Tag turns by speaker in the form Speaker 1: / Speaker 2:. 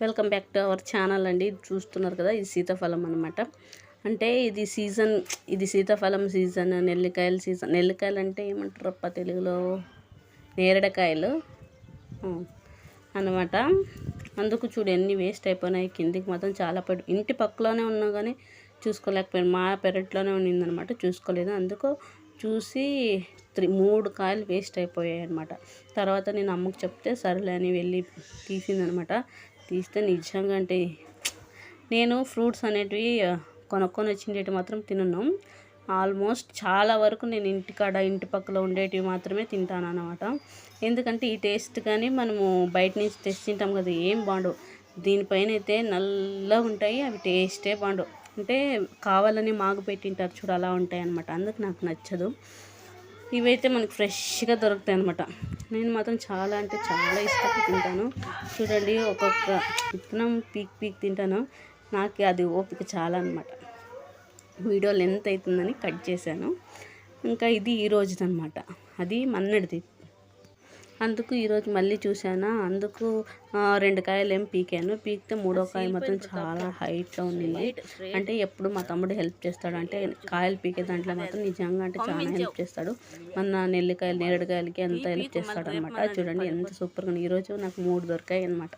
Speaker 1: Welcome back to our channel అండి. చూస్తున్నారు కదా, ఇది సీతాఫలం అనమాట. అంటే ఇది సీతాఫలం సీజన్, నెల్లికాయల సీజన్. నెల్లికాయలు అంటే ఏమంటారప్ప తెలుగులో? నేరేడకాయలు అన్నమాట. అందుకు చూడు ఎన్ని వేస్ట్ అయిపోయినాయి. కిందికి మాత్రం చాలా ఇంటి పక్కలోనే ఉన్నా కానీ చూసుకోలేకపోయాను. మా పెరట్లోనే ఉన్నిందనమాట, చూసుకోలేదు. అందుకు చూసి 3 కాయలు వేస్ట్ అయిపోయాయి అనమాట. తర్వాత నేను అమ్మకు చెప్తే సరేలే అని వెళ్ళి తీసిందనమాట. తీస్తే నిజంగా అంటే నేను ఫ్రూట్స్ అనేటివి కొనుక్కొని వచ్చిండేవి మాత్రం తినను. ఆల్మోస్ట్ చాలా వరకు నేను ఇంటి పక్కల ఉండేటివి మాత్రమే తింటాను అన్నమాట. ఎందుకంటే ఈ టేస్ట్ కానీ మనము బయట నుంచి తెచ్చి తింటాం కదా, ఏం బాగుండవు. దీనిపైన అయితే నల్లగా ఉంటాయి, అవి టేస్టే బాగుండవు. అంటే కావాలని మాగు పెట్టింటారు చూడు, అలా ఉంటాయి అన్నమాట. అందుకు నాకు నచ్చదు. ఇవైతే మనకు ఫ్రెష్గా దొరుకుతాయి అన్నమాట. నేను మాత్రం చాలా అంటే చాలా ఇష్టంగా తింటాను. చూడండి, ఒక్కొక్క విత్తనం పీక్ తింటాను. నాకు అది ఓపిక చాలా అన్నమాట. వీడియో లెంత్ అవుతుందని కట్ చేశాను. ఇంకా ఇది ఈరోజుది అనమాట, అది మన్నడిది. అందుకు ఈరోజు మళ్ళీ చూశాను. అందుకు 2 కాయలు ఏం పీకాను. పీకితే 3వ కాయ మాత్రం చాలా హైట్లో ఉండింది. అంటే ఎప్పుడు మా తమ్ముడు హెల్ప్ చేస్తాడు. అంటే కాయలు పీకే దాంట్లో మాత్రం నిజంగా అంటే చాలా హెల్ప్ చేస్తాడు. మన నేరేడుకాయలకి అంతా హెల్ప్ చేస్తాడు అనమాట. చూడండి ఎంత సూపర్గా ఉంది. ఈరోజు నాకు 3 దొరికాయి అనమాట.